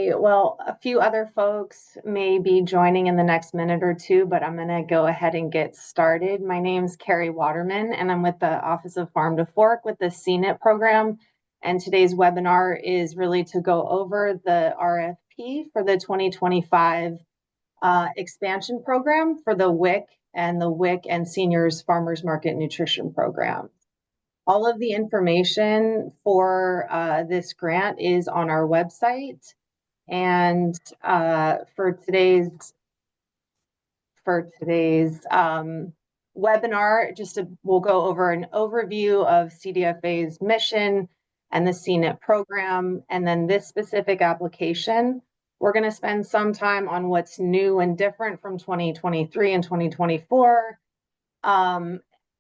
Well, a few other folks may be joining in the next minute or two, but I'm going to go ahead and get started. My name's Carrie Waterman, and I'm with the Office of Farm to Fork with the CNIP program. And today's webinar is really to go over the RFP for the 2025 expansion program for the WIC and the WIC and Seniors Farmers Market Nutrition Program. All of the information for this grant is on our website. And for today's webinar, we'll go over an overview of CDFA's mission and the CNIP program. And then this specific application, we're going to spend some time on what's new and different from 2023 and 2024.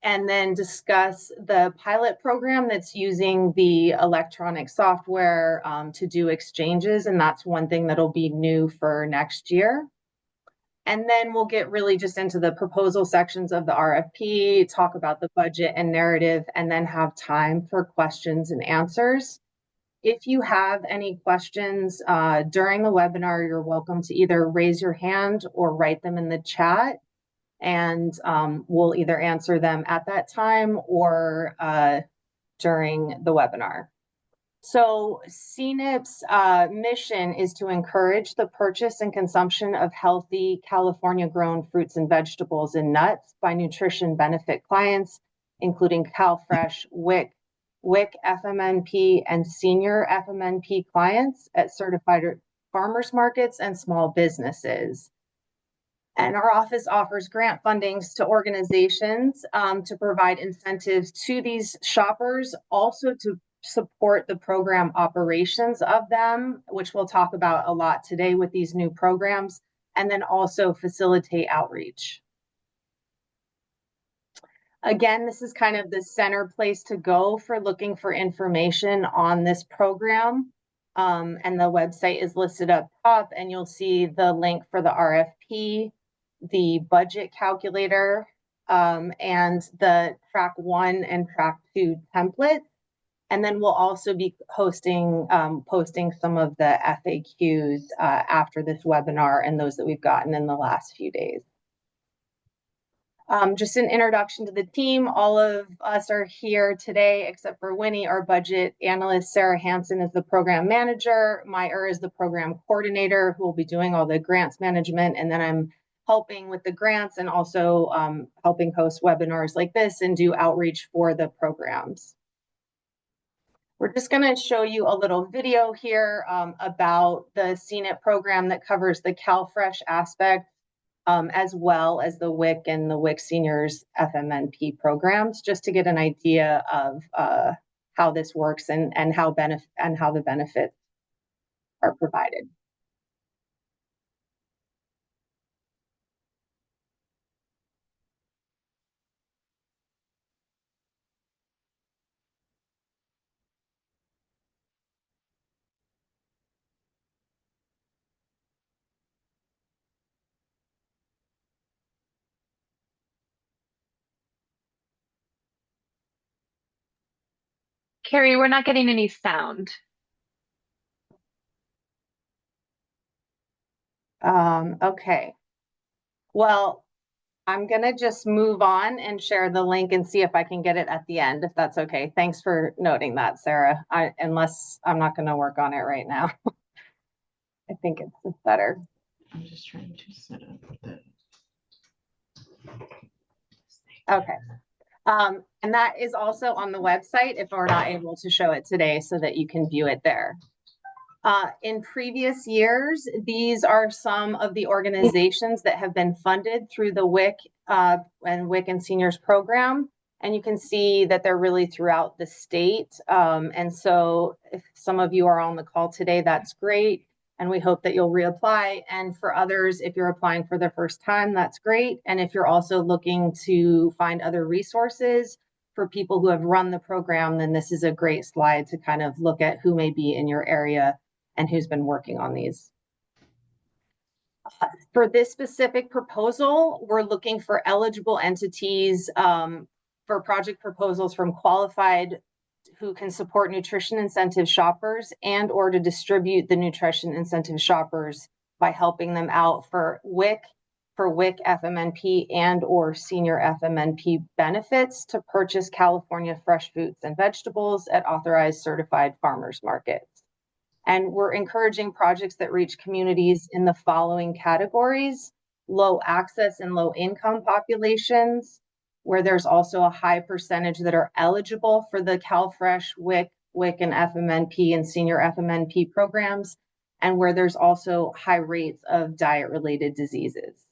And then discuss the pilot program that's using the electronic software to do exchanges. And that's one thing that'll be new for next year. And then we'll get really just into the proposal sections of the RFP, talk about the budget and narrative, and then have time for questions and answers. If you have any questions during the webinar, you're welcome to either raise your hand or write them in the chat. And we'll either answer them at that time or during the webinar. So CNIP's mission is to encourage the purchase and consumption of healthy California-grown fruits and vegetables and nuts by nutrition benefit clients, including CalFresh, WIC, FMNP, and senior FMNP clients at certified farmers markets and small businesses. And our office offers grant fundings to organizations to provide incentives to these shoppers, also to support the program operations of them, which we'll talk about a lot today with these new programs, and then also facilitate outreach. Again, this is kind of the center place to go for looking for information on this program. And the website is listed up top, and you'll see the link for the RFP, the budget calculator, and the track 1 and track 2 template. And then we'll also be posting some of the FAQs after this webinar and those that we've gotten in the last few days. Just an introduction to the team. All of us are here today except for Winnie, our budget analyst. Sarah Hansen is the program manager. Meyer is the program coordinator who will be doing all the grants management. And then I'm helping with the grants and also helping host webinars like this and do outreach for the programs. We're just going to show you a little video here about the CNIP program that covers the CalFresh aspect, as well as the WIC and the WIC Seniors FMNP programs, just to get an idea of how this works and how the benefits are provided. Carrie, we're not getting any sound. Okay. Well, I'm going to just move on and share the link and see if I can get it at the end, if that's okay. Thanks for noting that, Sarah. Unless I'm not going to work on it right now. I think it's better. I'm just trying to set up the. Okay. And that is also on the website if we're not able to show it today so that you can view it there. In previous years, these are some of the organizations that have been funded through the WIC and WIC and Seniors program. And you can see that they're really throughout the state. And so if some of you are on the call today, that's great. And we hope that you'll reapply. And for others, if you're applying for the first time, that's great. And if you're also looking to find other resources for people who have run the program, then this is a great slide to kind of look at who may be in your area and who's been working on these. For this specific proposal, we're looking for eligible entities for project proposals from qualified who can support nutrition incentive shoppers and or to distribute the nutrition incentive shoppers by helping them out for WIC FMNP and or senior FMNP benefits to purchase California fresh fruits and vegetables at authorized certified farmers markets. And we're encouraging projects that reach communities in the following categories: low access and low income populations, where there's also a high percentage that are eligible for the CalFresh, WIC, and FMNP and senior FMNP programs, and where there's also high rates of diet-related diseases.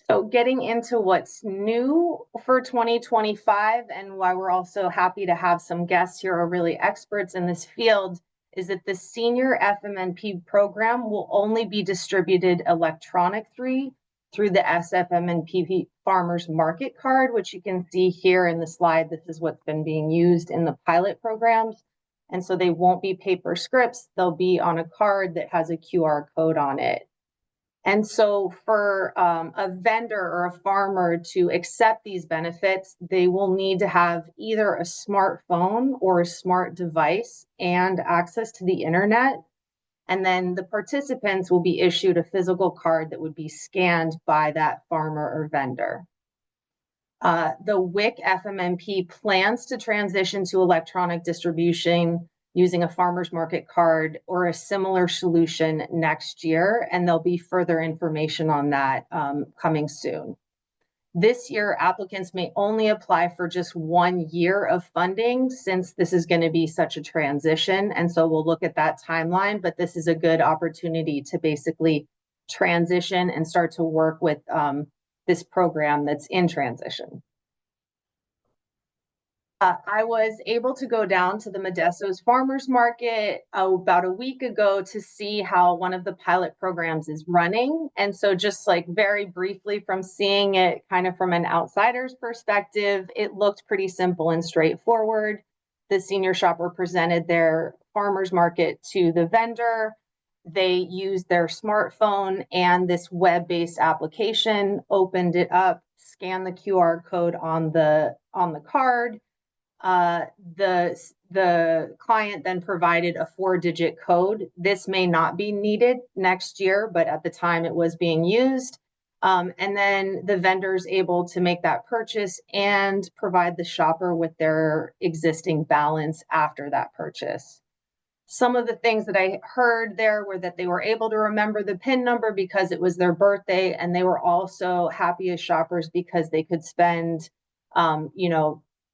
So getting into what's new for 2025 and why we're also happy to have some guests here who are really experts in this field is that the senior FMNP program will only be distributed electronically through the SFMNP Farmers Market Card, which you can see here in the slide. This is what's been being used in the pilot programs. And so they won't be paper scripts. They'll be on a card that has a QR code on it. And so for a vendor or a farmer to accept these benefits, they will need to have either a smartphone or a smart device and access to the internet. And then the participants will be issued a physical card that would be scanned by that farmer or vendor. The WIC FMNP plans to transition to electronic distribution using a farmer's market card or a similar solution next year, and there'll be further information on that coming soon. This year, applicants may only apply for just 1 year of funding since this is going to be such a transition, and so we'll look at that timeline, but this is a good opportunity to basically transition and start to work with this program that's in transition. I was able to go down to the Modestos Farmers Market about a week ago to see how one of the pilot programs is running. And so just like very briefly from seeing it kind of from an outsider's perspective, it looked pretty simple and straightforward. The senior shopper presented their farmers market to the vendor. They used their smartphone and this web-based application, opened it up, scanned the QR code on the card. The client then provided a 4-digit code. This may not be needed next year, but at the time it was being used. And then the vendor's able to make that purchase and provide the shopper with their existing balance after that purchase. Some of the things that I heard there were that they were able to remember the PIN number because it was their birthday, and they were also happy as shoppers because they could spend,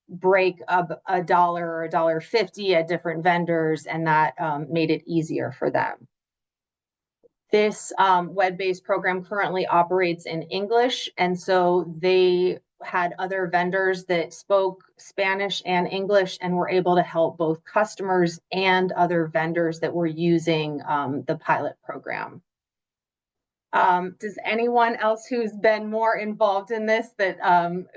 break a dollar or $1.50 at different vendors, and that made it easier for them. This web-based program currently operates in English, and so they had other vendors that spoke Spanish and English and were able to help both customers and other vendors that were using the pilot program. Does anyone else who's been more involved in this that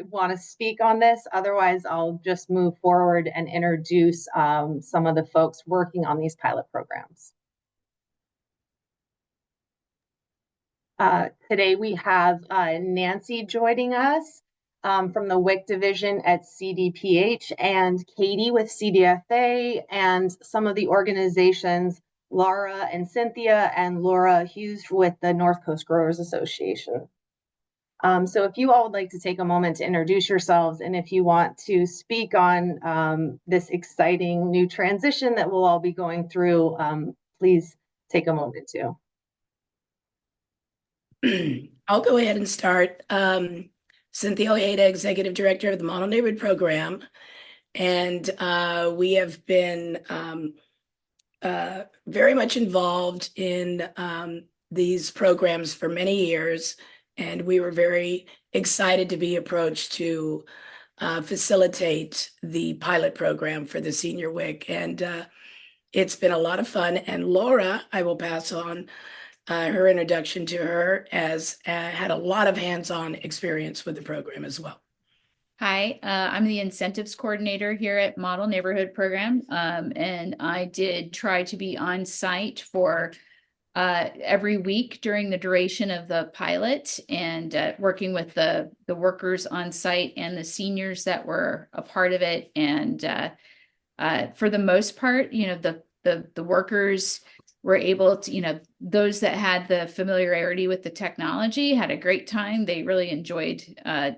want to speak on this? Otherwise, I'll just move forward and introduce some of the folks working on these pilot programs. Today we have Nancy joining us from the WIC division at CDPH, and Katie with CDFA, and some of the organizations, Laura and Cynthia and Laura Hughes with the North Coast Growers Association. So if you all would like to take a moment to introduce yourselves, and if you want to speak on this exciting new transition that we'll all be going through, please take a moment to. I'll go ahead and start. Cynthia Ojeda, Executive Director of the Model Neighborhood Program. And we have been very much involved in these programs for many years. And we were very excited to be approached to facilitate the pilot program for the Senior WIC. And it's been a lot of fun. And Laura, I will pass on her introduction to her, as had a lot of hands-on experience with the program as well. Hi, I'm the incentives coordinator here at Model Neighborhood Program, and I did try to be on site for every week during the duration of the pilot, and working with the workers on site and the seniors that were a part of it. And for the most part, the workers were able to, those that had the familiarity with the technology had a great time. They really enjoyed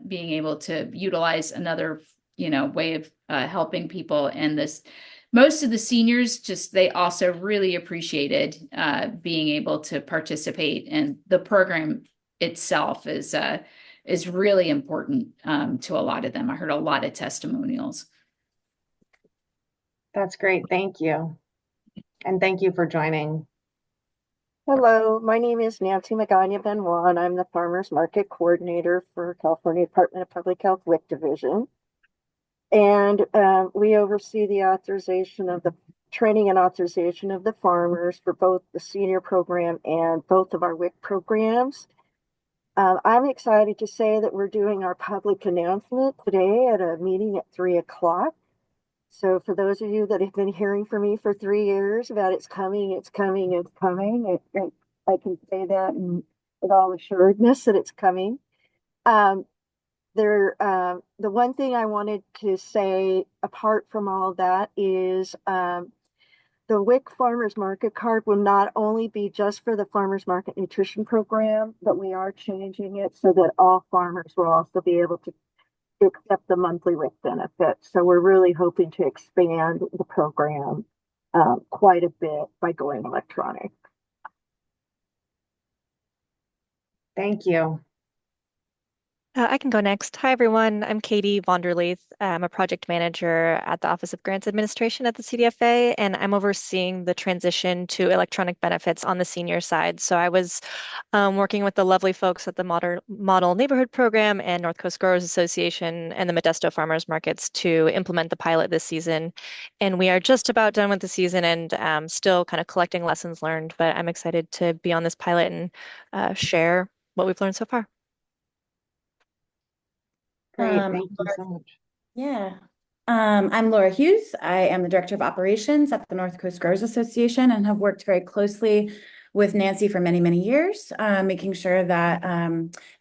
being able to utilize another, way of helping people. And most of the seniors they also really appreciated being able to participate. And the program itself is really important to a lot of them. I heard a lot of testimonials. That's great. Thank you. And thank you for joining. Hello, my name is Nancy Magana Benoit, and I'm the Farmers Market Coordinator for California Department of Public Health WIC Division. And we oversee the authorization of the training and authorization of the farmers for both the senior program and both of our WIC programs. I'm excited to say that we're doing our public announcement today at a meeting at 3 o'clock. So for those of you that have been hearing from me for 3 years about it's coming, it's coming, it's coming, I can say that with all assuredness that it's coming. The one thing I wanted to say apart from all that is the WIC Farmers Market card will not only be just for the Farmers Market Nutrition Program, but we are changing it so that all farmers will also be able to accept the monthly WIC benefit. So we're really hoping to expand the program quite a bit by going electronic. Thank you. I can go next. Hi, everyone. I'm Katie Vonderleith. I'm a project manager at the Office of Grants Administration at the CDFA, and I'm overseeing the transition to electronic benefits on the senior side. So I was working with the lovely folks at the Model Neighborhood Program and North Coast Growers Association and the Modesto Farmers Markets to implement the pilot this season. And we are just about done with the season and still kind of collecting lessons learned, but I'm excited to be on this pilot and share what we've learned so far. Great. Thank you so much. Yeah. I'm Laura Hughes. I am the Director of Operations at the North Coast Growers Association and have worked very closely with Nancy for many, many years, making sure that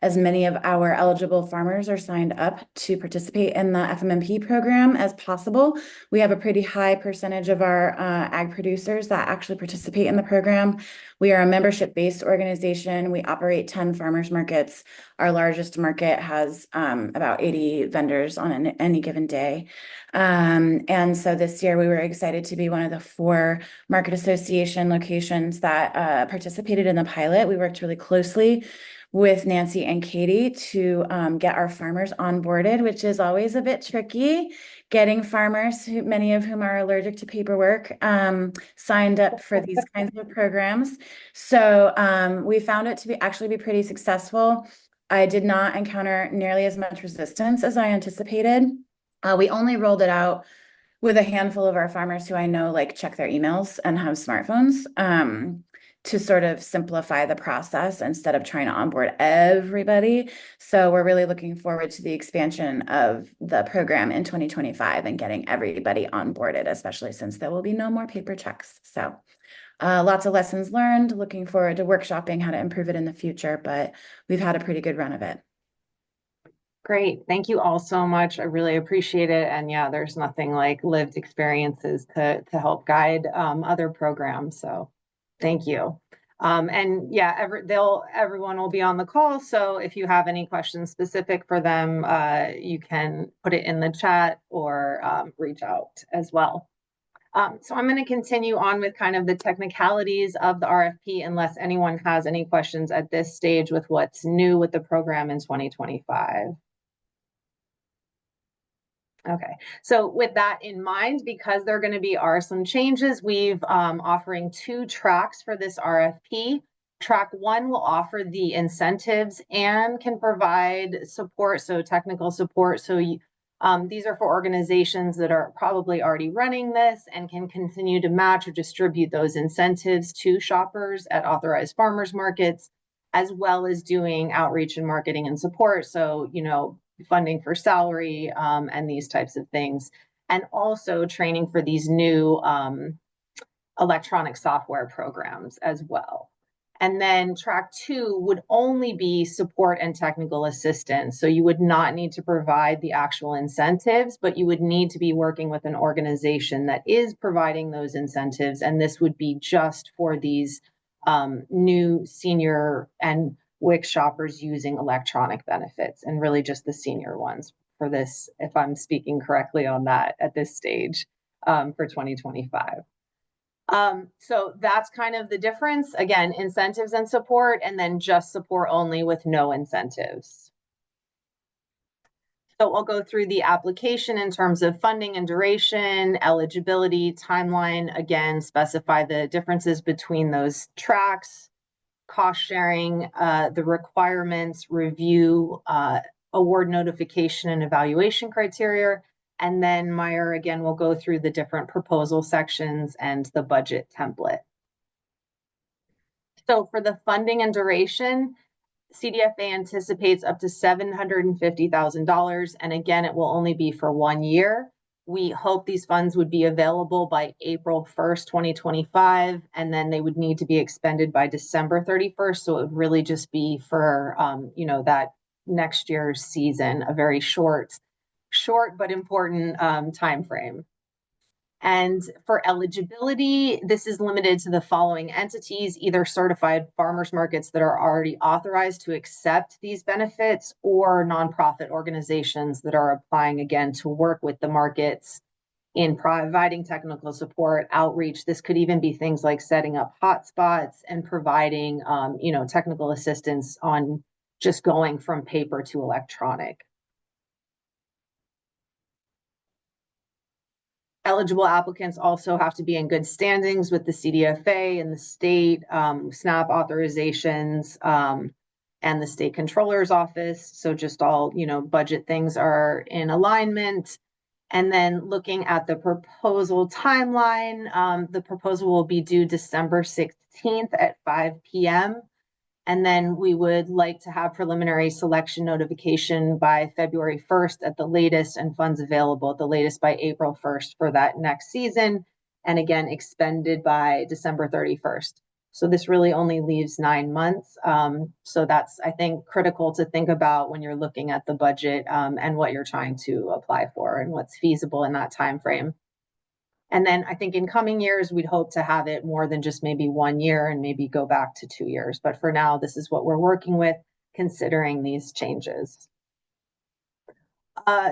as many of our eligible farmers are signed up to participate in the FMMP program as possible. We have a pretty high percentage of our ag producers that actually participate in the program. We are a membership-based organization. We operate 10 farmers markets. Our largest market has about 80 vendors on any given day. And so this year we were excited to be one of the 4 market association locations that participated in the pilot. We worked really closely with Nancy and Katie to get our farmers onboarded, which is always a bit tricky, getting farmers, many of whom are allergic to paperwork, signed up for these kinds of programs. So we found it to actually be pretty successful. I did not encounter nearly as much resistance as I anticipated. We only rolled it out with a handful of our farmers who I know check their emails and have smartphones to sort of simplify the process instead of trying to onboard everybody. So we're really looking forward to the expansion of the program in 2025 and getting everybody onboarded, especially since there will be no more paper checks. So lots of lessons learned, looking forward to workshopping how to improve it in the future, but we've had a pretty good run of it. Great. Thank you all so much. I really appreciate it. And yeah, there's nothing like lived experiences to help guide other programs. So thank you. And yeah, everyone will be on the call. So if you have any questions specific for them, you can put it in the chat or reach out as well. So I'm going to continue on with kind of the technicalities of the RFP unless anyone has any questions at this stage with what's new with the program in 2025. Okay, so with that in mind, because there are some changes, we've offering 2 tracks for this RFP. Track 1 will offer the incentives and can provide support, so technical support. So these are for organizations that are probably already running this and can continue to match or distribute those incentives to shoppers at authorized farmers markets, as well as doing outreach and marketing and support. So, funding for salary and these types of things, and also training for these new electronic software programs as well. And then track 2 would only be support and technical assistance. So you would not need to provide the actual incentives, but you would need to be working with an organization that is providing those incentives. And this would be just for these new senior and WIC shoppers using electronic benefits, and really just the senior ones for this, if I'm speaking correctly on that at this stage for 2025. So that's kind of the difference. Again, incentives and support, and then just support only with no incentives. So I'll go through the application in terms of funding and duration, eligibility, timeline, again, specify the differences between those tracks, cost sharing, the requirements, review, award notification and evaluation criteria. And then Meyer, again, will go through the different proposal sections and the budget template. So for the funding and duration, CDFA anticipates up to $750,000. And again, it will only be for 1 year. We hope these funds would be available by April 1st, 2025, and then they would need to be expended by December 31st. So it would really just be for, that next year's season, a very short but important time frame. And for eligibility, this is limited to the following entities, either certified farmers markets that are already authorized to accept these benefits, or nonprofit organizations that are applying again to work with the markets in providing technical support, outreach. This could even be things like setting up hotspots and providing, technical assistance on just going from paper to electronic. Eligible applicants also have to be in good standings with the CDFA and the state, SNAP authorizations, and the state controller's office. So just all, budget things are in alignment. And then looking at the proposal timeline, the proposal will be due December 16th at 5 p.m. And then we would like to have preliminary selection notification by February 1st at the latest, and funds available at the latest by April 1st for that next season. And again, expended by December 31st. So this really only leaves 9 months. So that's, I think, critical to think about when you're looking at the budget and what you're trying to apply for and what's feasible in that time frame. And then I think in coming years, we'd hope to have it more than just maybe 1 year and maybe go back to 2 years. But for now, this is what we're working with, considering these changes.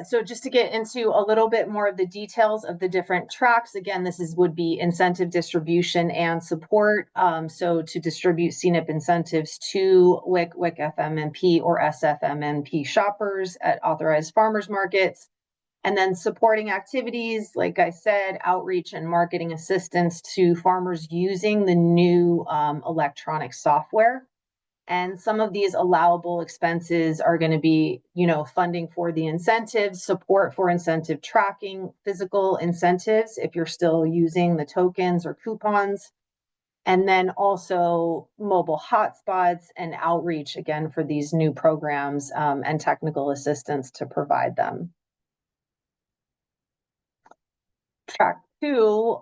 So just to get into a little bit more of the details of the different tracks, again, would be incentive distribution and support. So to distribute CNIP incentives to WIC, FMNP, or SFMNP shoppers at authorized farmers markets. And then supporting activities, like I said, outreach and marketing assistance to farmers using the new electronic software. And some of these allowable expenses are going to be, funding for the incentives, support for incentive tracking, physical incentives if you're still using the tokens or coupons, and then also mobile hotspots and outreach, again, for these new programs and technical assistance to provide them. Track 2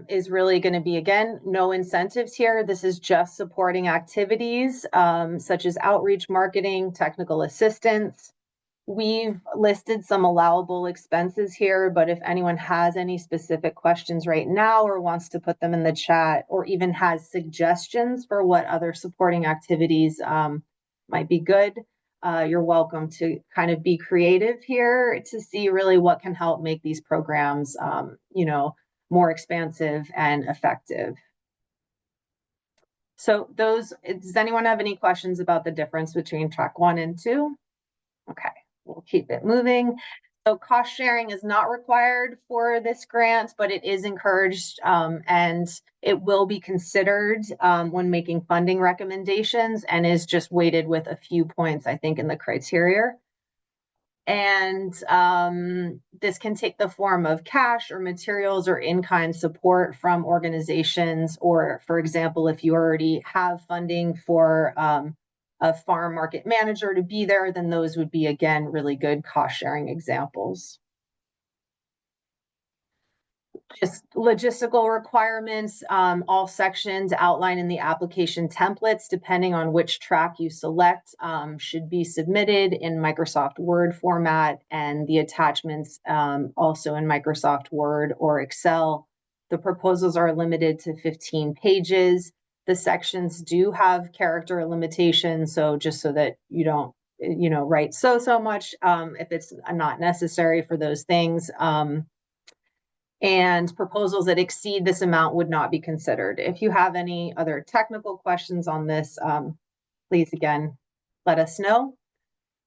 is really going to be, again, no incentives here. This is just supporting activities such as outreach, marketing, technical assistance. We've listed some allowable expenses here, but if anyone has any specific questions right now or wants to put them in the chat, or even has suggestions for what other supporting activities might be good, you're welcome to kind of be creative here to see really what can help make these programs, more expansive and effective. So does anyone have any questions about the difference between track 1 and 2? Okay, we'll keep it moving. So cost sharing is not required for this grant, but it is encouraged and it will be considered when making funding recommendations, and is just weighted with a few points, I think, in the criteria. And this can take the form of cash or materials or in-kind support from organizations, or, for example, if you already have funding for a farm market manager to be there, then those would be, again, really good cost sharing examples. Just logistical requirements, all sections outlined in the application templates, depending on which track you select, should be submitted in Microsoft Word format, and the attachments also in Microsoft Word or Excel. The proposals are limited to 15 pages. The sections do have character limitations, so just so that you don't, write so much if it's not necessary for those things. And proposals that exceed this amount would not be considered. If you have any other technical questions on this, please again, let us know.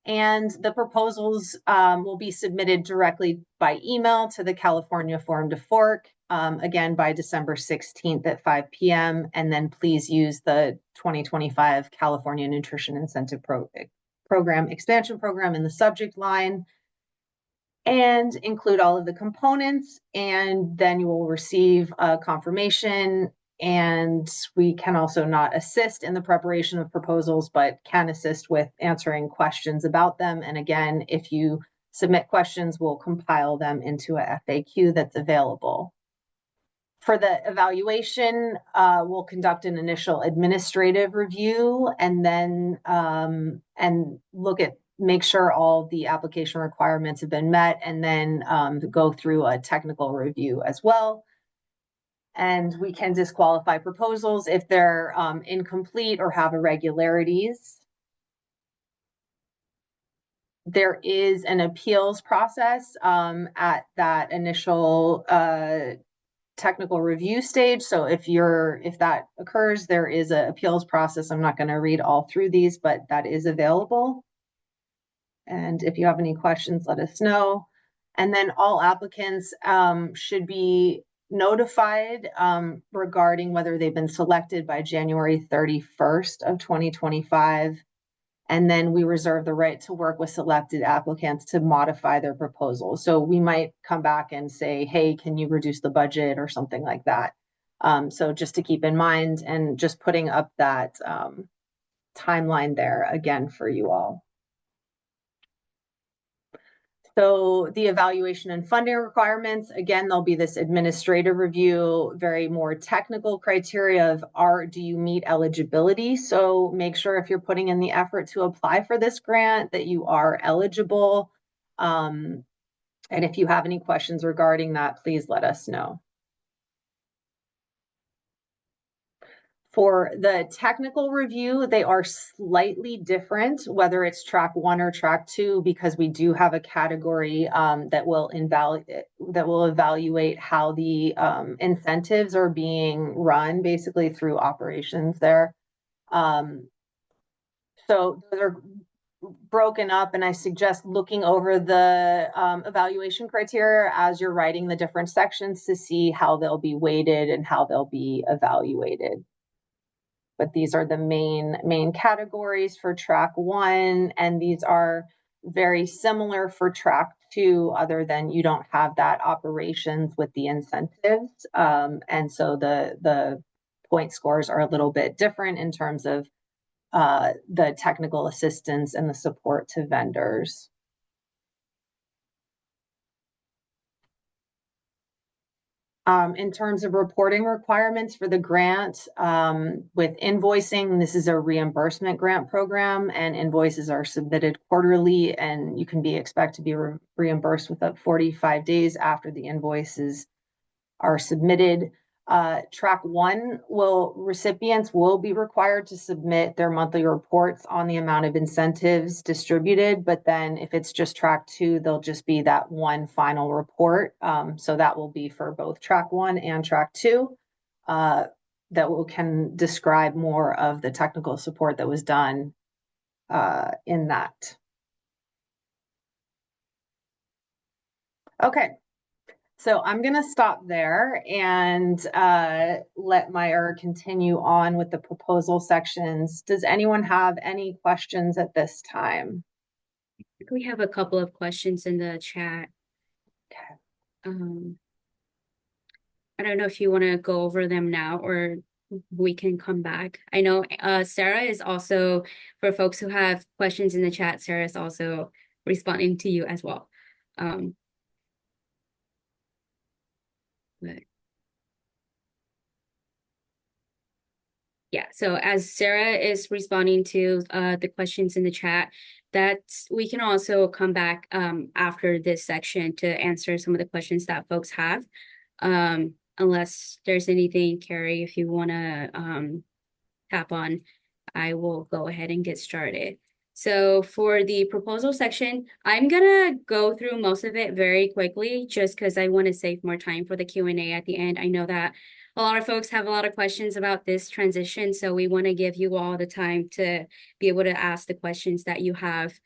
And the proposals will be submitted directly by email to the California Forum to Fork, again, by December 16th at 5 p.m. And then please use the 2025 California Nutrition Incentive Program Expansion Program in the subject line, and include all of the components, and then you will receive a confirmation. And we can also not assist in the preparation of proposals, but can assist with answering questions about them. And again, if you submit questions, we'll compile them into a FAQ that's available. For the evaluation, we'll conduct an initial administrative review, and then make sure all the application requirements have been met, and then go through a technical review as well. And we can disqualify proposals if they're incomplete or have irregularities. There is an appeals process at that initial technical review stage. So if that occurs, there is an appeals process. I'm not going to read all through these, but that is available. And if you have any questions, let us know. And then all applicants should be notified regarding whether they've been selected by January 31st of 2025. And then we reserve the right to work with selected applicants to modify their proposal. So we might come back and say, hey, can you reduce the budget or something like that? So just to keep in mind, and just putting up that timeline there again for you all. So the evaluation and funding requirements, again, there'll be this administrative review, very more technical criteria of do you meet eligibility? So make sure if you're putting in the effort to apply for this grant that you are eligible. And if you have any questions regarding that, please let us know. For the technical review, they are slightly different, whether it's track 1 or track 2, because we do have a category that will evaluate how the incentives are being run, basically through operations there. So those are broken up, and I suggest looking over the evaluation criteria as you're writing the different sections to see how they'll be weighted and how they'll be evaluated. But these are the main categories for track 1, and these are very similar for track 2, other than you don't have that operations with the incentives. And so the point scores are a little bit different in terms of the technical assistance and the support to vendors. In terms of reporting requirements for the grant, with invoicing, this is a reimbursement grant program, and invoices are submitted quarterly, and you can be expected to be reimbursed within 45 days after the invoices are submitted. Track 1 recipients will be required to submit their monthly reports on the amount of incentives distributed, but then if it's just track 2, they'll just be that one final report. So that will be for both track 1 and track 2. That can describe more of the technical support that was done in that. Okay. So I'm going to stop there and let Meyer continue on with the proposal sections. Does anyone have any questions at this time? We have a couple of questions in the chat. Okay. I don't know if you want to go over them now or we can come back. I know Sarah is also, for folks who have questions in the chat, Sarah is also responding to you as well. But yeah, so as Sarah is responding to the questions in the chat, we can also come back after this section to answer some of the questions that folks have. Unless there's anything, Carrie, if you want to tap on, I will go ahead and get started. So for the proposal section, I'm gonna go through most of it very quickly just because I want to save more time for the Q&A at the end. I know that a lot of folks have a lot of questions about this transition, so we want to give you all the time to be able to ask the questions that you have.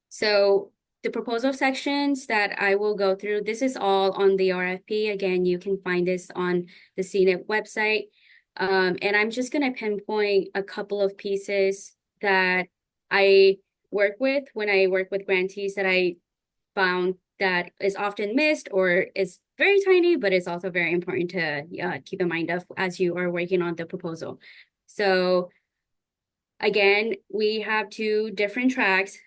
So the proposal sections that I will go through, this is all on the RFP. Again, you can find this on the CNIP website. And I'm just going to pinpoint a couple of pieces that I work with when I work with grantees that I found that is often missed or is very tiny, but it's also very important to keep in mind of as you are working on the proposal. So again, we have two different tracks,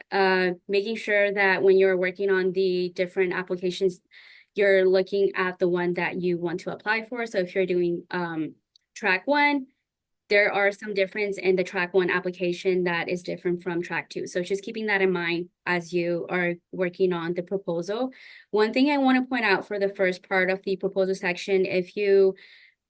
making sure that when you're working on the different applications, you're looking at the one that you want to apply for. So if you're doing track 1, there are some difference in the track 1 application that is different from track 2. So just keeping that in mind as you are working on the proposal. One thing I want to point out for the first part of the proposal section, if you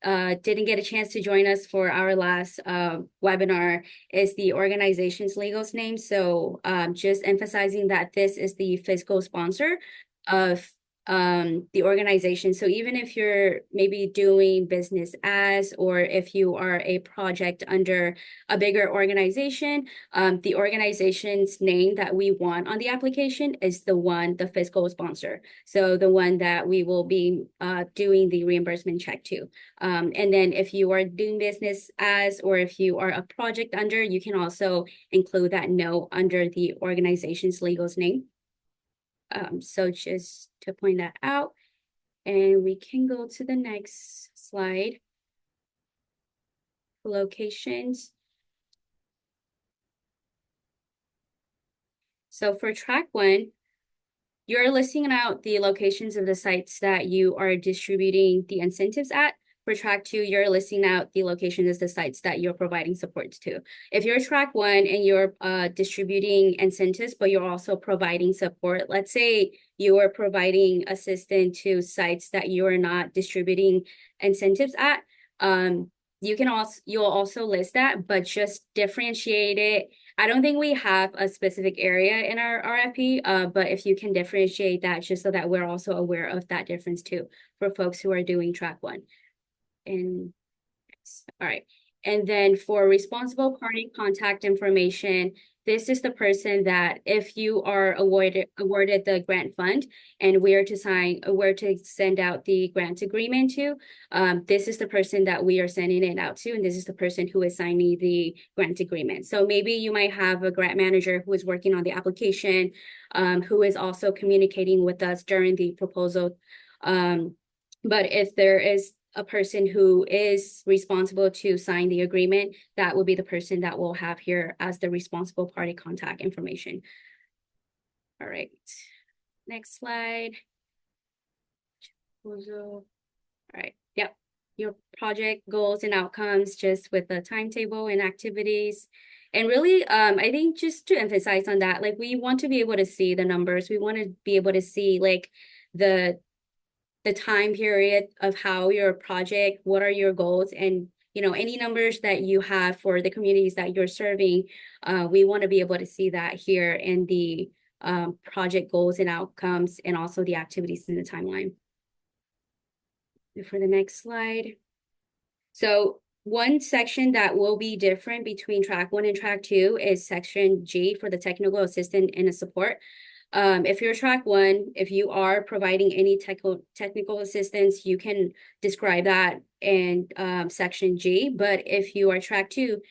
didn't get a chance to join us for our last webinar, is the organization's legal name. So just emphasizing that this is the fiscal sponsor of the organization. So even if you're maybe doing business as, or if you are a project under a bigger organization, the organization's name that we want on the application is the fiscal sponsor. So the one that we will be doing the reimbursement check to. And then if you are doing business as, or if you are a project under, you can also include that note under the organization's legal name. So just to point that out, and we can go to the next slide. Locations. So for track 1, you're listing out the locations of the sites that you are distributing the incentives at. For track 2, you're listing out the locations of the sites that you're providing support to. If you're track 1 and you're distributing incentives, but you're also providing support, let's say you are providing assistance to sites that you are not distributing incentives at, you'll also list that, but just differentiate it. I don't think we have a specific area in our RFP, but if you can differentiate that just so that we're also aware of that difference too for folks who are doing track 1. And all right. And then for responsible party contact information, this is the person that if you are awarded the grant fund and we're to send out the grant agreement to, this is the person that we are sending it out to, and this is the person who is signing the grant agreement. So maybe you might have a grant manager who is working on the application, who is also communicating with us during the proposal. But if there is a person who is responsible to sign the agreement, that will be the person that we'll have here as the responsible party contact information. All right, next slide. All right, yep. Your project goals and outcomes just with the timetable and activities. And really, I think just to emphasize on that, like we want to be able to see the numbers. We want to be able to see like the time period of how your project, what are your goals, and any numbers that you have for the communities that you're serving. We want to be able to see that here in the project goals and outcomes, and also the activities in the timeline. For the next slide. So one section that will be different between track 1 and track 2 is section G for the technical assistance and the support. If you're track 1, if you are providing any technical assistance, you can describe that in section G. But if you are track 2,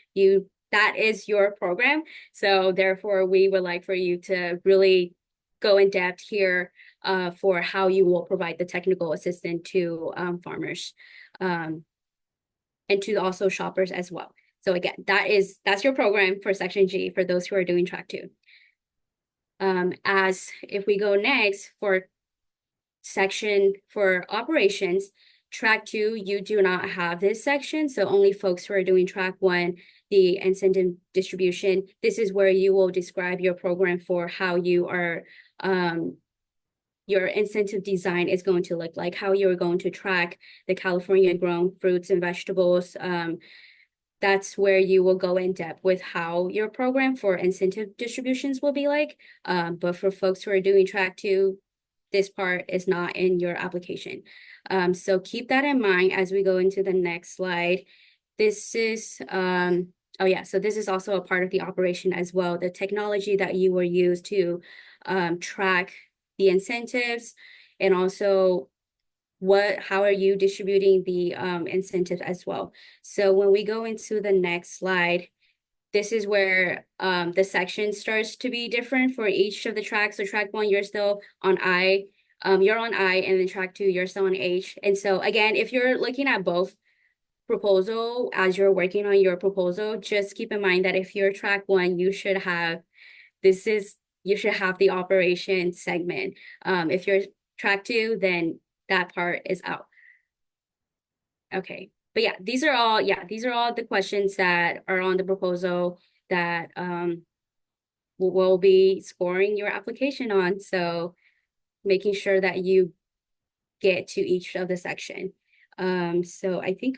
that is your program. So therefore, we would like for you to really go in depth here for how you will provide the technical assistance to farmers and to also shoppers as well. So again, that's your program for section G for those who are doing track 2. As if we go next for section for operations, track 2, you do not have this section. So only folks who are doing track 1, the incentive distribution, this is where you will describe your program for how you are, your incentive design is going to look like, how you're going to track the California grown fruits and vegetables. That's where you will go in depth with how your program for incentive distributions will be like. But for folks who are doing track 2, this part is not in your application. So keep that in mind as we go into the next slide. This is, oh yeah, so this is also a part of the operation as well. The technology that you will use to track the incentives, and also how are you distributing the incentives as well. So when we go into the next slide, this is where the section starts to be different for each of the tracks. So track 1, you're still on I, you're on I, and then track 2, you're still on H. And so again, if you're looking at both proposal as you're working on your proposal, just keep in mind that if you're track 1, you should have the operation segment. If you're track 2, then that part is out. Okay. But yeah, these are all the questions that are on the proposal that we'll be scoring your application on. So making sure that you get to each of the section. So I think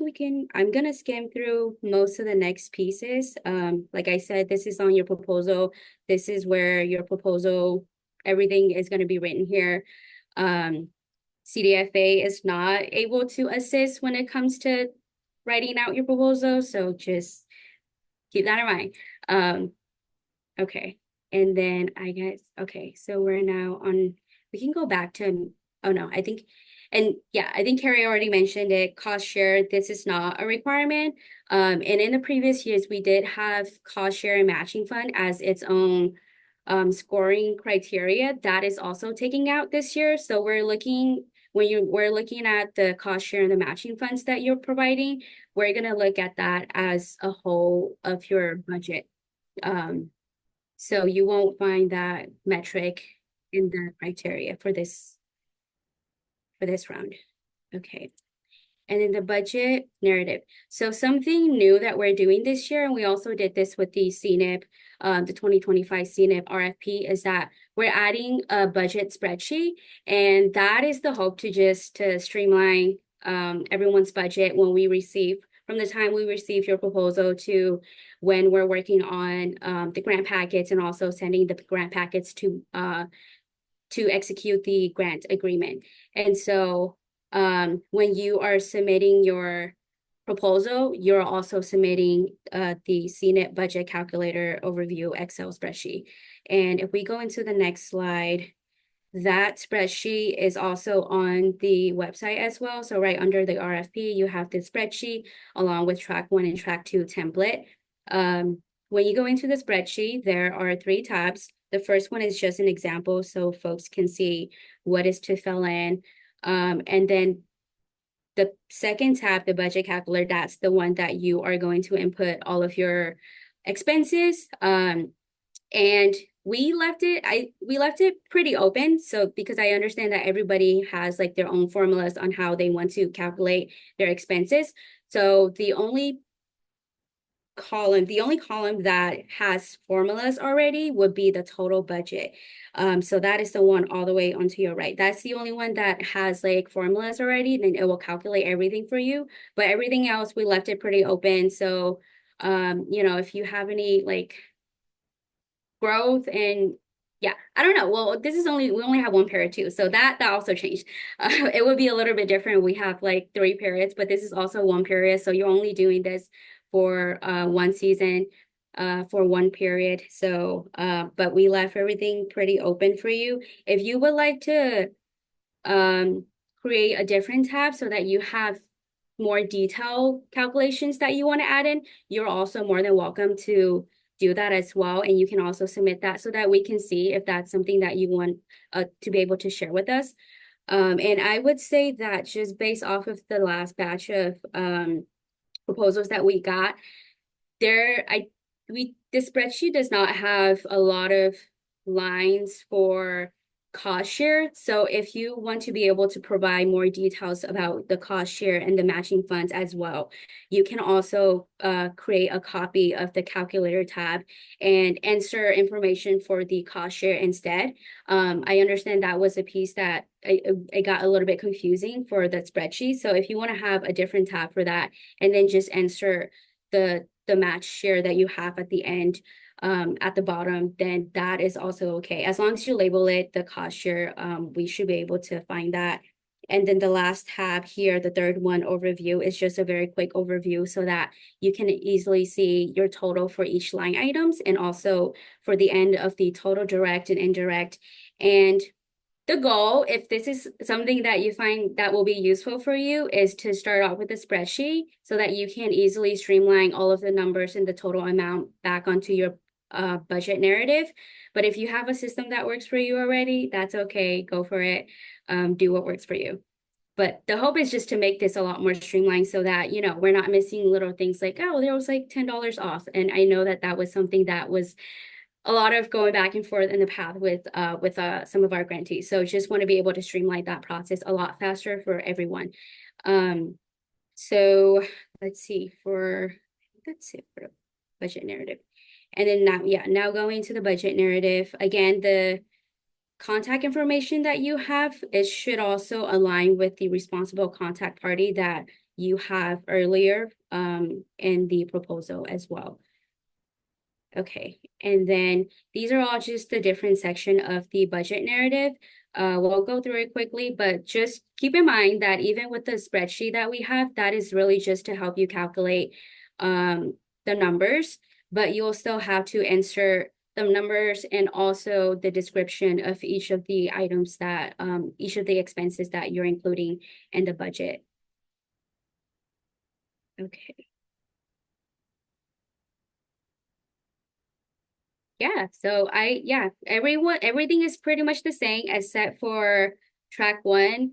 I'm gonna skim through most of the next pieces. Like I said, this is on your proposal. This is where your proposal, everything is gonna be written here. CDFA is not able to assist when it comes to writing out your proposal, so just keep that in mind. Okay, and then I guess, okay, so we're now on, we can go back to, oh no, I think Carrie already mentioned it, cost share, this is not a requirement. And in the previous years, we did have cost share and matching fund as its own scoring criteria. That is also taking out this year. So we're looking at the cost share and the matching funds that you're providing, we're gonna look at that as a whole of your budget. So you won't find that metric in the criteria for this round. Okay. And then the budget narrative. So something new that we're doing this year, and we also did this with the CNIP, the 2025 CNIP RFP, is that we're adding a budget spreadsheet, and that is the hope to streamline everyone's budget from the time we receive your proposal to when we're working on the grant packets, and also sending the grant packets to execute the grant agreement. And so when you are submitting your proposal, you're also submitting the CNIP budget calculator overview Excel spreadsheet. And if we go into the next slide, that spreadsheet is also on the website as well. So right under the RFP, you have the spreadsheet along with track 1 and track 2 template. When you go into the spreadsheet, there are 3 tabs. The first one is just an example so folks can see what is to fill in. And then the second tab, the budget calculator, that's the one that you are going to input all of your expenses. And we left it pretty open. So because I understand that everybody has like their own formulas on how they want to calculate their expenses. So the only column that has formulas already would be the total budget. So that is the one all the way onto your right. That's the only one that has like formulas already, then it will calculate everything for you. But everything else, we left it pretty open. So, if you have any like growth and yeah, I don't know. Well, we only have 1 period too. So that also changed. It would be a little bit different. We have like 3 periods, but this is also 1 period. So you're only doing this for 1 season, for 1 period. So, but we left everything pretty open for you. If you would like to create a different tab so that you have more detailed calculations that you want to add in, you're also more than welcome to do that as well. And you can also submit that so that we can see if that's something that you want to be able to share with us. And I would say that just based off of the last batch of proposals that we got, the spreadsheet does not have a lot of lines for cost share. So if you want to be able to provide more details about the cost share and the matching funds as well, you can also create a copy of the calculator tab and enter information for the cost share instead. I understand that was a piece that it got a little bit confusing for the spreadsheet. So if you want to have a different tab for that and then just enter the match share that you have at the end at the bottom, then that is also okay. As long as you label it the cost share, we should be able to find that. And then the last tab here, the third one, overview, is just a very quick overview so that you can easily see your total for each line items and also for the end of the total direct and indirect. And the goal, if this is something that you find that will be useful for you, is to start off with a spreadsheet so that you can easily streamline all of the numbers and the total amount back onto your budget narrative. But if you have a system that works for you already, that's okay. Go for it. Do what works for you. But the hope is just to make this a lot more streamlined so that, you know, we're not missing little things like, oh, there was like $10 off. And I know that that was something that was a lot of going back and forth in the path with some of our grantees. So just want to be able to streamline that process a lot faster for everyone. So let's see, that's it for the budget narrative. And then now going to the budget narrative, again, the contact information that you have, it should also align with the responsible contact party that you have earlier in the proposal as well. Okay, and then these are all just the different section of the budget narrative. We'll go through it quickly, but just keep in mind that even with the spreadsheet that we have, that is really just to help you calculate the numbers, but you'll still have to insert the numbers and also the description of each of the items that, each of the expenses that you're including in the budget. Okay. Yeah, so everything is pretty much the same except for track 1.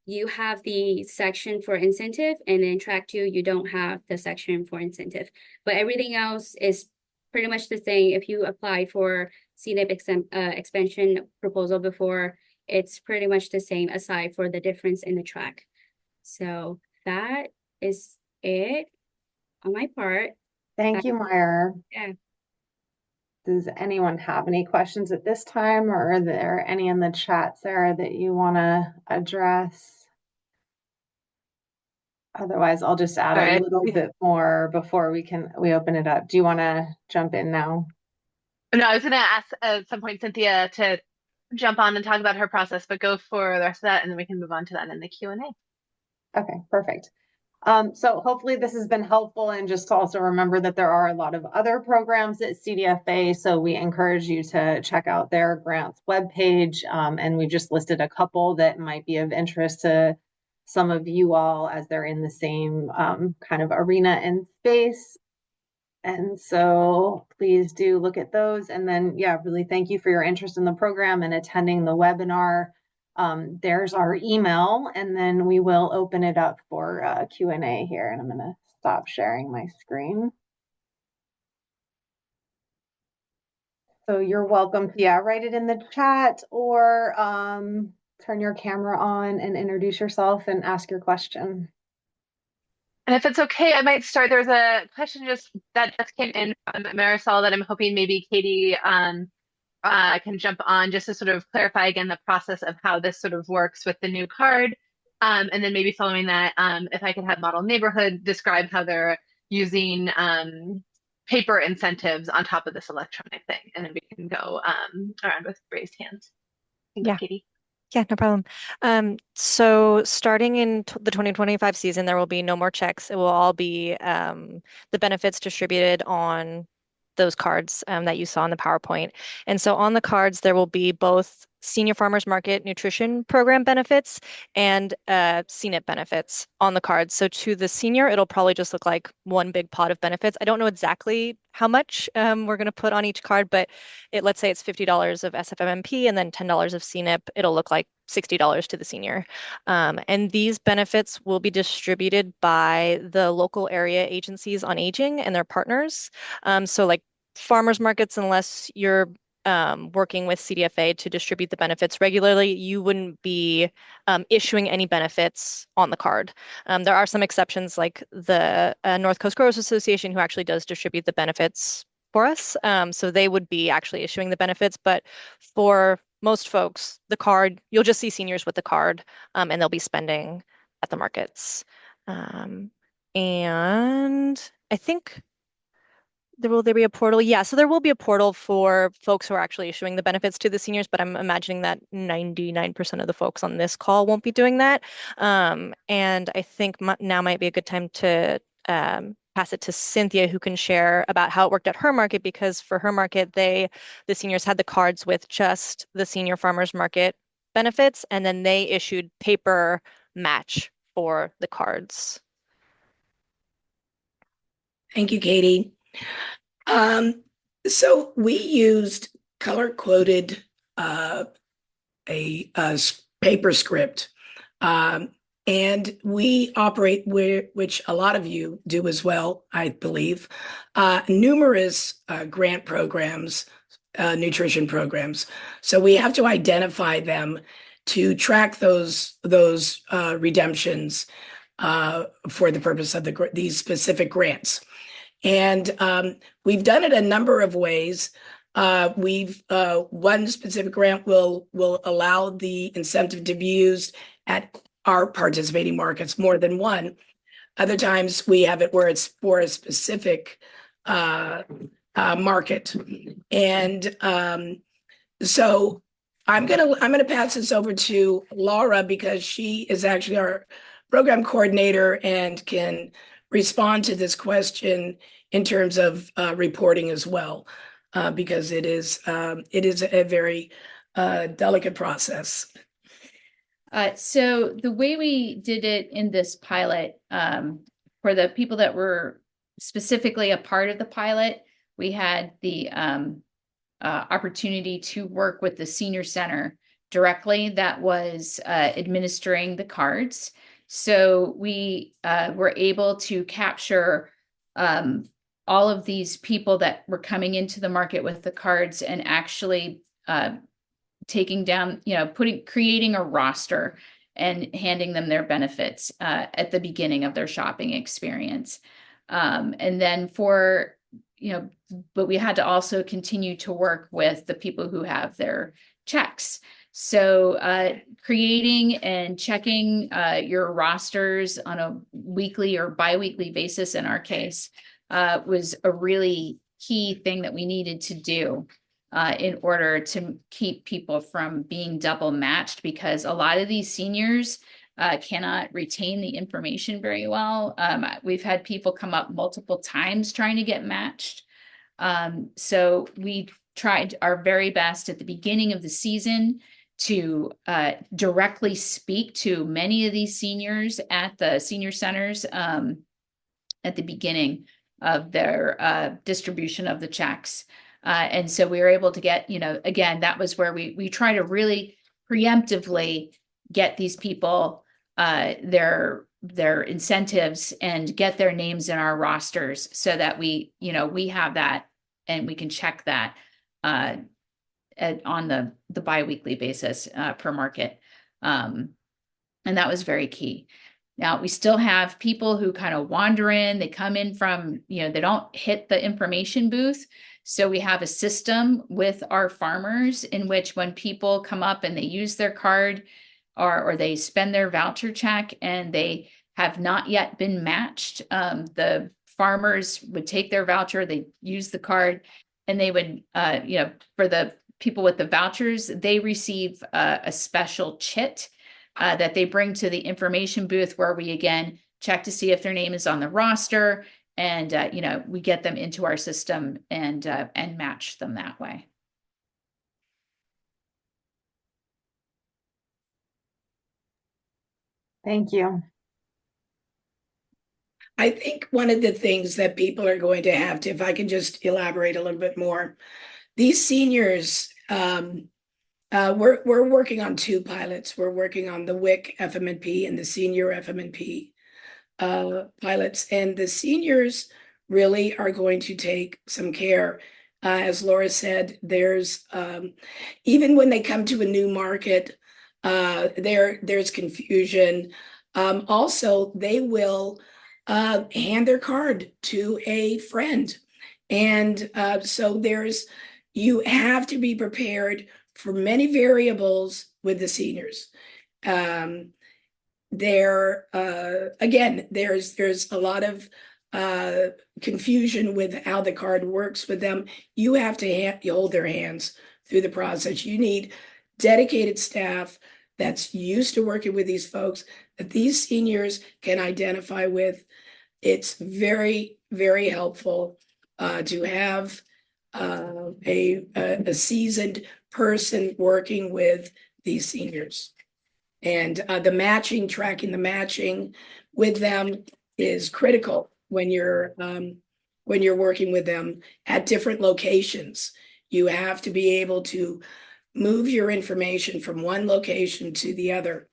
You have the section for incentive, and then track 2, you don't have the section for incentive. But everything else is pretty much the same. If you apply for CNIP expansion proposal before, it's pretty much the same aside for the difference in the track. So that is it on my part. Thank you, Meyer. Yeah. Does anyone have any questions at this time, or are there any in the chat, Sarah, that you want to address? Otherwise, I'll just add a little bit more before we open it up. Do you want to jump in now? No, I was going to ask at some point Cynthia to jump on and talk about her process, but go for the rest of that, and then we can move on to that in the Q&A. Okay, perfect. So hopefully this has been helpful, and just to also remember that there are a lot of other programs at CDFA, so we encourage you to check out their grants webpage, and we've just listed a couple that might be of interest to some of you all as they're in the same kind of arena and space. And so please do look at those, and then really thank you for your interest in the program and attending the webinar. There's our email, and then we will open it up for Q&A here, and I'm going to stop sharing my screen. So you're welcome to write it in the chat, or turn your camera on and introduce yourself and ask your question. And if it's okay, I might start. There's a question that just came in from Marisol that I'm hoping maybe Katie can jump on just to sort of clarify again the process of how this sort of works with the new card. And then maybe following that, if I could have Model Neighborhood describe how they're using paper incentives on top of this electronic thing. And then we can go around with raised hands. Thanks, Katie. Yeah, no problem. So starting in the 2025 season, there will be no more checks. It will all be the benefits distributed on those cards that you saw in the PowerPoint. And so on the cards, there will be both Senior Farmers Market Nutrition Program benefits and CNIP benefits on the cards. So to the senior, it'll probably just look like one big pot of benefits. I don't know exactly how much we're going to put on each card, but let's say it's $50 of SFMMP and then $10 of CNIP. It'll look like $60 to the senior. And these benefits will be distributed by the local area agencies on aging and their partners. So like farmers markets, unless you're working with CDFA to distribute the benefits regularly, you wouldn't be issuing any benefits on the card. There are some exceptions, like the North Coast Growers Association, who actually does distribute the benefits for us. So they would be actually issuing the benefits. But for most folks, the card, you'll just see seniors with the card, and they'll be spending at the markets. And I think will there be a portal? Yeah, so there will be a portal for folks who are actually issuing the benefits to the seniors, but I'm imagining that 99% of the folks on this call won't be doing that. And I think now might be a good time to pass it to Cynthia, who can share about how it worked at her market, because for her market, the seniors had the cards with just the senior farmers market benefits, and then they issued paper match for the cards. Thank you, Katie. So we used color coded paper script, and we operate which a lot of you do as well, I believe, numerous grant programs, nutrition programs. So we have to identify them to track those redemptions for the purpose of these specific grants. And we've done it a number of ways. One specific grant will allow the incentive to be used at our participating markets, more than one. Other times we have it where it's for a specific market. And so I'm gonna pass this over to Laura, because she is actually our program coordinator and can respond to this question in terms of reporting as well, because it is a very delicate process. So the way we did it in this pilot, for the people that were specifically a part of the pilot, we had the opportunity to work with the senior center directly that was administering the cards. So we were able to capture all of these people that were coming into the market with the cards and actually taking down, creating a roster and handing them their benefits at the beginning of their shopping experience. And then but we had to also continue to work with the people who have their checks. So creating and checking your rosters on a weekly or biweekly basis, in our case, was a really key thing that we needed to do in order to keep people from being double matched, because a lot of these seniors cannot retain the information very well. We've had people come up multiple times trying to get matched. So we tried our very best at the beginning of the season to directly speak to many of these seniors at the senior centers at the beginning of their distribution of the checks. And so we were able to get, again, that was where we try to really preemptively get these people their incentives and get their names in our rosters, so that we have that and we can check that on the biweekly basis per market. And that was very key. Now, we still have people who kind of wander in, they come in from, they don't hit the information booth. So we have a system with our farmers in which when people come up and they use their card or they spend their voucher check and they have not yet been matched, the farmers would take their voucher, they use the card, and they would, for the people with the vouchers, they receive a special chit that they bring to the information booth, where we again check to see if their name is on the roster, and we get them into our system and match them that way. Thank you. I think one of the things that people are going to have to, if I can just elaborate a little bit more, these seniors, we're working on two pilots. We're working on the WIC FM&P and the senior FM&P pilots, and the seniors really are going to take some care As Laura said, there's even when they come to a new market, there's confusion. Also, they will hand their card to a friend. And so you have to be prepared for many variables with the seniors. Again, there's a lot of confusion with how the card works with them. You have to hold their hands through the process. You need dedicated staff that's used to working with these folks that these seniors can identify with. It's very, very helpful to have a seasoned person working with these seniors. And tracking the matching with them is critical when you're working with them at different locations. You have to be able to move your information from one location to the other.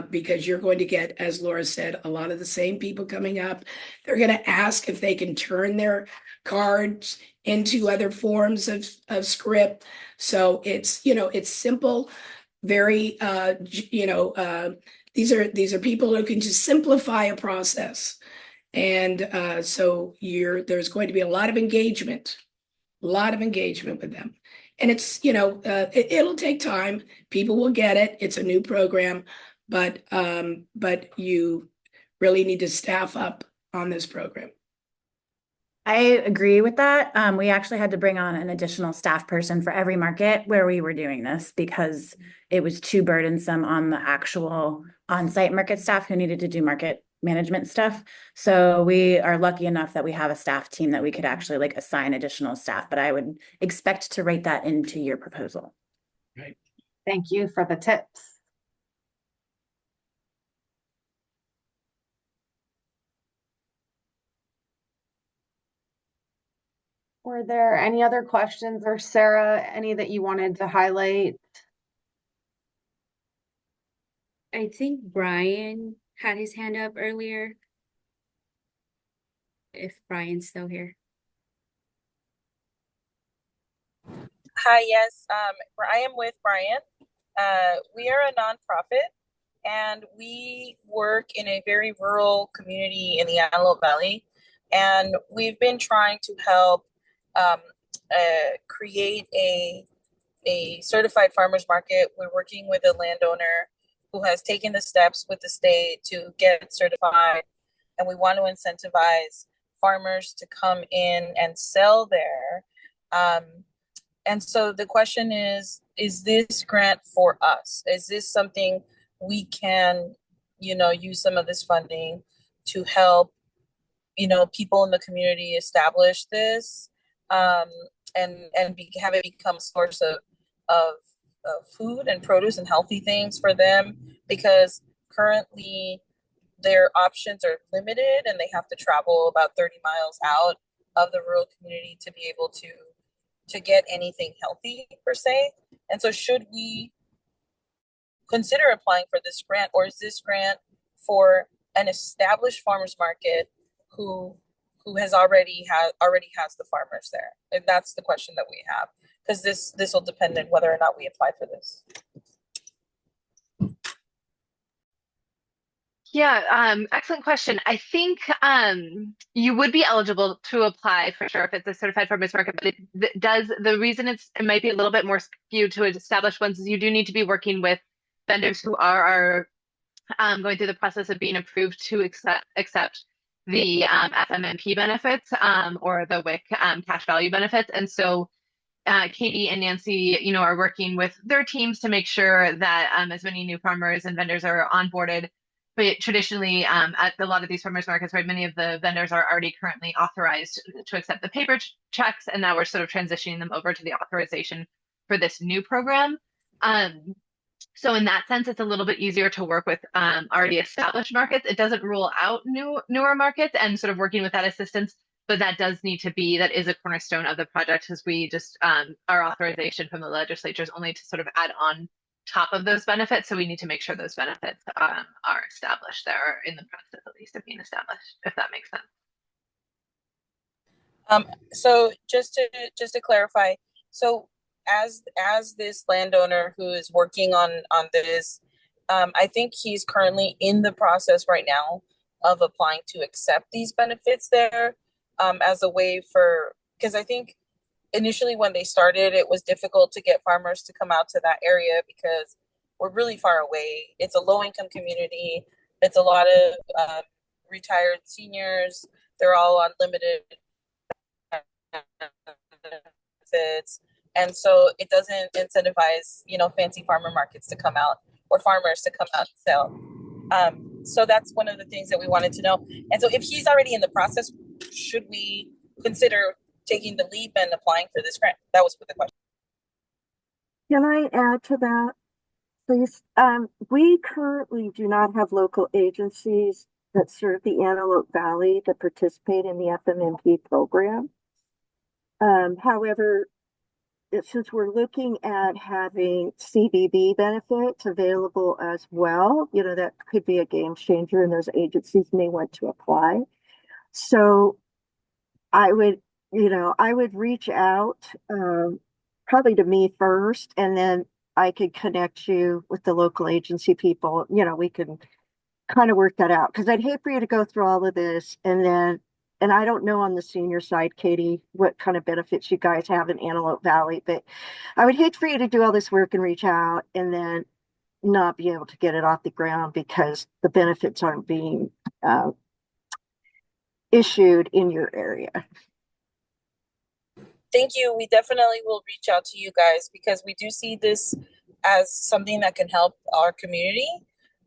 Because you're going to get, as Laura said, a lot of the same people coming up. They're going to ask if they can turn their cards into other forms of script. So it's simple, very these are people who can just simplify a process. And so there's going to be a lot of engagement with them. And it's, it'll take time. People will get it. It's a new program, but you really need to staff up on this program. I agree with that. We actually had to bring on an additional staff person for every market where we were doing this because it was too burdensome on the actual on-site market staff who needed to do market management stuff. So we are lucky enough that we have a staff team that we could actually assign additional staff, but I would expect to write that into your proposal. Right. Thank you for the tips. Were there any other questions, or Sarah, any that you wanted to highlight? I think Brian had his hand up earlier. If Brian's still here. Hi, yes, I am with Brian. We are a nonprofit and we work in a very rural community in the Antelope Valley. And we've been trying to help create a certified farmers market. We're working with a landowner who has taken the steps with the state to get certified. And we want to incentivize farmers to come in and sell there. And so the question is this grant for us? Is this something we can, use some of this funding to help, people in the community establish this and have it become a source of food and produce and healthy things for them? Because currently their options are limited and they have to travel about 30 miles out of the rural community to be able to get anything healthy per se. And so should we consider applying for this grant, or is this grant for an established farmers market who already has the farmers there? And that's the question that we have, because this will depend on whether or not we apply for this. Yeah, excellent question. I think you would be eligible to apply for sure if it's a certified farmers market, but the reason it might be a little bit more skewed to established ones is you do need to be working with vendors who are going through the process of being approved to accept the FMNP benefits or the WIC cash value benefits. And so Katie and Nancy, are working with their teams to make sure that as many new farmers and vendors are onboarded. But traditionally, at a lot of these farmers markets, right, many of the vendors are already currently authorized to accept the paper checks, and now we're sort of transitioning them over to the authorization for this new program. So in that sense, it's a little bit easier to work with already established markets. It doesn't rule out newer markets and sort of working with that assistance, but that is a cornerstone of the project, because we just our authorization from the legislature is only to sort of add on top of those benefits. So we need to make sure those benefits are established there, or in the process at least of being established, if that makes sense. So just to clarify, so as this landowner who is working on this, I think he's currently in the process right now of applying to accept these benefits there, as a way for, because I think initially when they started, it was difficult to get farmers to come out to that area because we're really far away. It's a low income community. It's a lot of retired seniors. They're all on limited benefits. And so it doesn't incentivize, fancy farmer markets to come out or farmers to come out and sell. So that's one of the things that we wanted to know. And so if he's already in the process, should we consider taking the leap and applying for this grant? That was the question. Can I add to that, please? We currently do not have local agencies that serve the Antelope Valley that participate in the FMMP program. However, since we're looking at having CVB benefits available as well, that could be a game changer and those agencies may want to apply. So I would reach out, probably to me first, and then I could connect you with the local agency people. We can kind of work that out, because I'd hate for you to go through all of this and I don't know on the senior side, Katie, what kind of benefits you guys have in Antelope Valley, but I would hate for you to do all this work and reach out and then not be able to get it off the ground because the benefits aren't being issued in your area. Thank you. We definitely will reach out to you guys because we do see this as something that can help our community.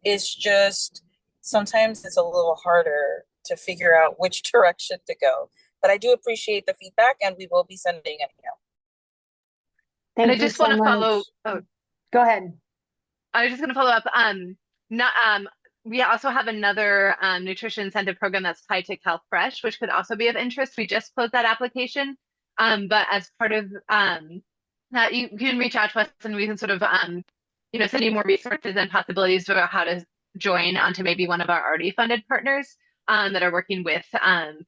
It's just sometimes it's a little harder to figure out which direction to go. But I do appreciate the feedback and we will be sending an email. And I Thank you just so want to much. follow. Oh, Go ahead. I was just going to follow up. We also have another nutrition incentive program that's tied to CalFresh, which could also be of interest. We just closed that application. But as part of that, you can reach out to us and we can sort of, send you more resources and possibilities about how to join onto maybe one of our already funded partners that are working with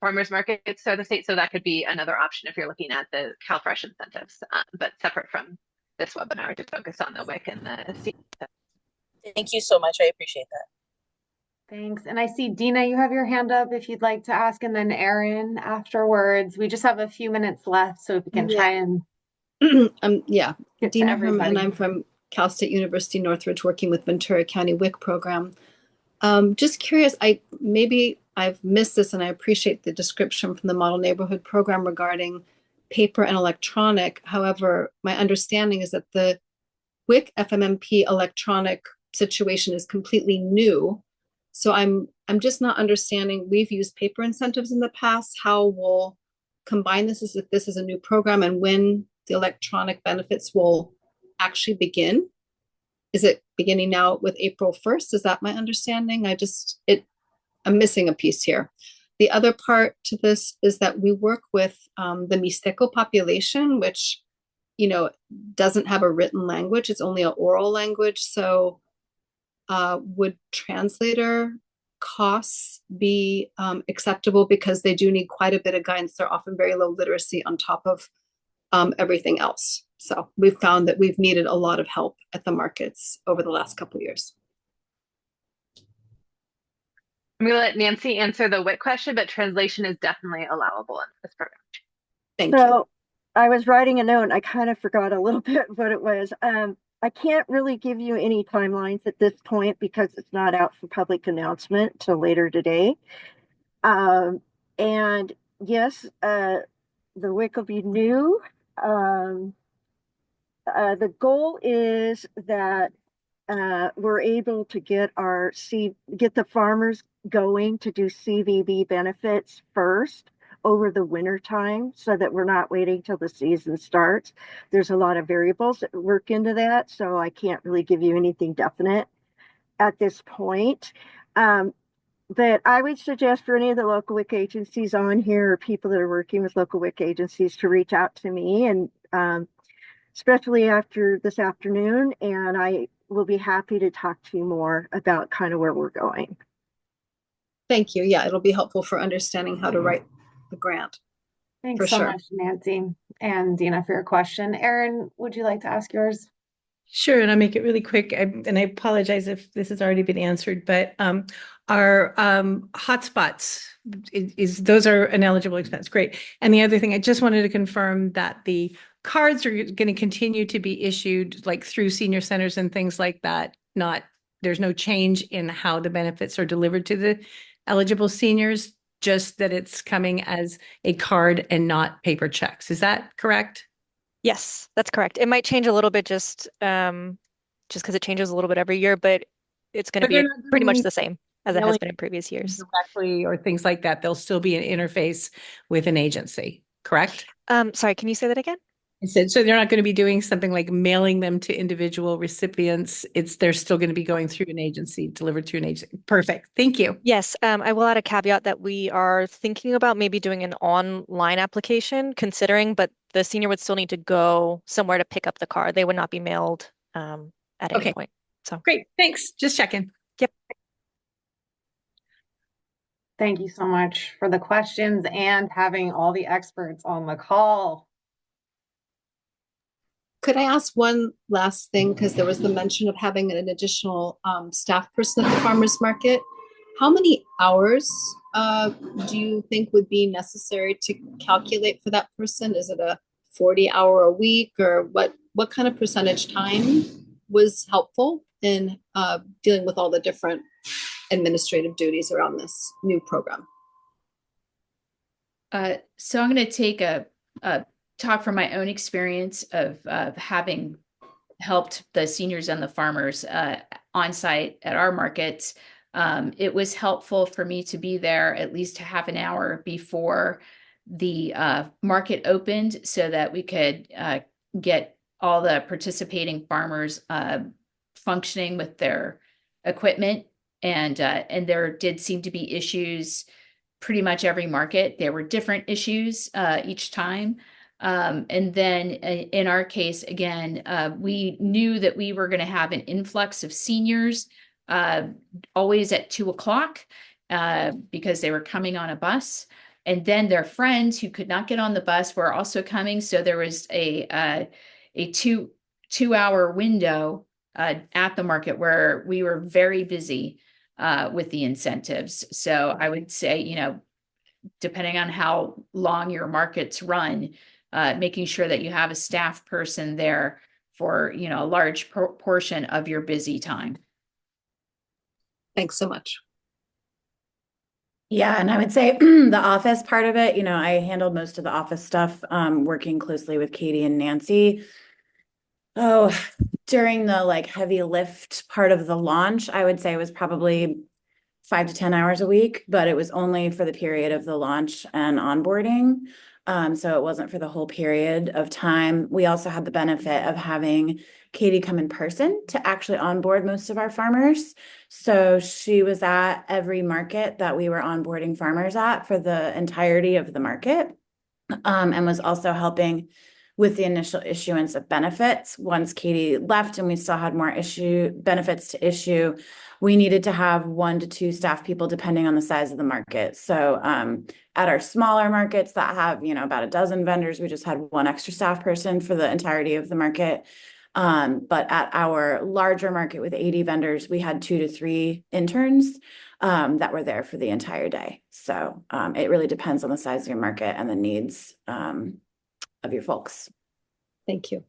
farmers markets throughout the state. So that could be another option if you're looking at the CalFresh incentives, but separate from this webinar to focus on the WIC and the C. Thank you so much. I appreciate that. Thanks. And I see Dina, you have your hand up if you'd like to ask, and then Erin afterwards. We just have a few minutes left, so if we can try and yeah, get to Dina everybody. Herman, I'm from Cal State University Northridge, working with Ventura County WIC program. Just curious, maybe I've missed this, and I appreciate the description from the Model Neighborhood program regarding paper and electronic. However, my understanding is that the WIC FMMP electronic situation is completely new. So I'm just not understanding. We've used paper incentives in the past. How we'll combine this as if this is a new program, and when the electronic benefits will actually begin. Is it beginning now with April 1st? Is that my understanding? I'm missing a piece here. The other part to this is that we work with the Mixteco population, which, doesn't have a written language. It's only an oral language. So would translator costs be acceptable, because they do need quite a bit of guidance? They're often very low literacy on top of everything else. So we've found that we've needed a lot of help at the markets over the last couple of years. I'm going to let Nancy answer the WIC question, but translation is definitely allowable in this program. Thank you. I was writing a note and I kind of forgot a little bit what it was. I can't really give you any timelines at this point because it's not out for public announcement till later today. And yes, the WIC will be new. The goal is that we're able to get the farmers going to do CVB benefits first over the winter time, so that we're not waiting till the season starts. There's a lot of variables that work into that, so I can't really give you anything definite at this point. But I would suggest for any of the local WIC agencies on here, or people that are working with local WIC agencies, to reach out to me, and especially after this afternoon, and I will be happy to talk to you more about kind of where we're going. Thank you. Yeah, it'll be helpful for understanding how to write the grant. Thanks for so sure. much, Nancy and Dina, for your question. Erin, would you like to ask yours? Sure, and I'll make it really quick. And I apologize if this has already been answered, but our hotspots is those are an eligible expense. Great. And the other thing, I just wanted to confirm that the cards are going to continue to be issued like through senior centers and things like that. There's no change in how the benefits are delivered to the eligible seniors, just that it's coming as a card and not paper checks. Is that correct? Yes, that's correct. It might change a little bit just because it changes a little bit every year, but it's going to But they're be not pretty much doing the same as it has mailing been in previous years. directly or things like that. There'll still be an interface with an agency, correct? Sorry, can you say that again? I said, so they're not going to be doing something like mailing them to individual recipients. They're still going to be going through an agency, delivered to an agency. Perfect. Thank you. Yes, I will add a caveat that we are thinking about maybe doing an online application, considering, but the senior would still need to go somewhere to pick up the card. They would not be mailed at any Okay. point. So Great. Thanks. Just checking. Yep. Thank you so much for the questions and having all the experts on the call. Could I ask one last thing? Because there was the mention of having an additional staff person at the farmers market. How many hours do you think would be necessary to calculate for that person? Is it a 40-hour a week, or what kind of percentage time was helpful in dealing with all the different administrative duties around this new program? So I'm going to take a talk from my own experience of having helped the seniors and the farmers on site at our markets. It was helpful for me to be there at least half an hour before the market opened so that we could get all the participating farmers functioning with their equipment. And there did seem to be issues pretty much every market. There were different issues each time. And then in our case, again, we knew that we were going to have an influx of seniors always at 2 o'clock because they were coming on a bus. And then their friends who could not get on the bus were also coming. So there was a 2 hour window at the market where we were very busy with the incentives. So I would say, depending on how long your markets run, making sure that you have a staff person there for, a large portion of your busy time. Thanks so much. Yeah, and I would say the office part of it, I handled most of the office stuff, working closely with Katie and Nancy. Oh, during the heavy lift part of the launch, I would say it was probably 5 to 10 hours a week, but it was only for the period of the launch and onboarding. So it wasn't for the whole period of time. We also had the benefit of having Katie come in person to actually onboard most of our farmers. So she was at every market that we were onboarding farmers at for the entirety of the market, and was also helping with the initial issuance of benefits. Once Katie left and we still had more benefits to issue, we needed to have 1 to 2 staff people depending on the size of the market. So at our smaller markets that have, about a dozen vendors, we just had 1 extra staff person for the entirety of the market. But at our larger market with 80 vendors, we had 2 to 3 interns that were there for the entire day. So it really depends on the size of your market and the needs of your folks. Thank you.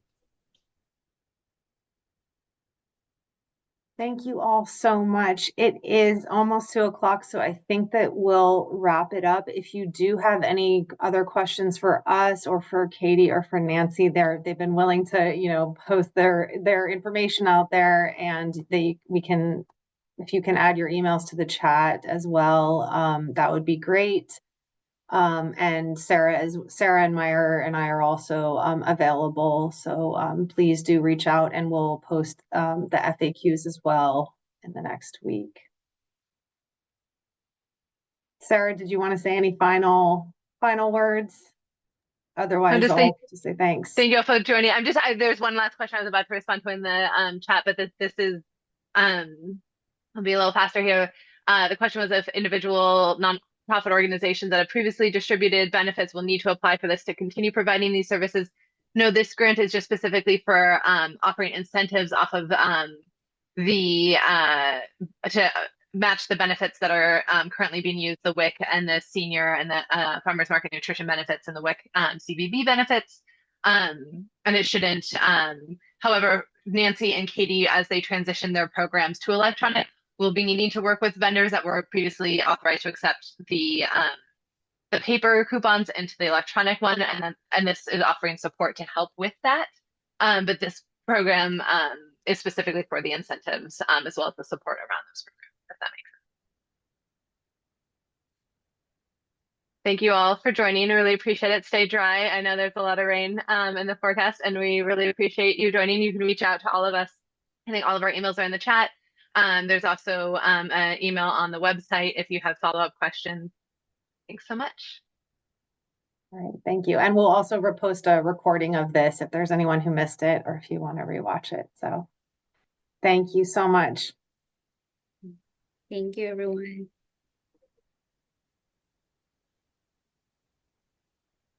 Thank you all so much. It is almost 2 o'clock, so I think that we'll wrap it up. If you do have any other questions for us or for Katie or for Nancy, they've been willing to, post their information out there, and if you can add your emails to the chat as well, that would be great. And Sarah and Meyer and I are also available. So please do reach out, and we'll post the FAQs as well in the next week. Sarah, did you want to say any final words? Otherwise, I'll just say thanks. Thank you all for joining. There's one last question I was about to respond to in the chat, but this is I'll be a little faster here. The question was if individual nonprofit organizations that have previously distributed benefits will need to apply for this to continue providing these services. No, this grant is just specifically for offering incentives off of the to match the benefits that are currently being used, the WIC and the senior and the farmers market nutrition benefits and the WIC CVB benefits. And it shouldn't. However, Nancy and Katie, as they transition their programs to electronic, will be needing to work with vendors that were previously authorized to accept the paper coupons into the electronic one, and this is offering support to help with that. But this program is specifically for the incentives as well as the support around those programs, if that makes sense. Thank you all for joining. Really appreciate it. Stay dry. I know there's a lot of rain in the forecast, and we really appreciate you joining. You can reach out to all of us. I think all of our emails are in the chat. There's also an email on the website if you have follow-up questions. Thanks so much. All right, thank you. And we'll also repost a recording of this if there's anyone who missed it or if you want to rewatch it. So thank you so much. Thank you, everyone.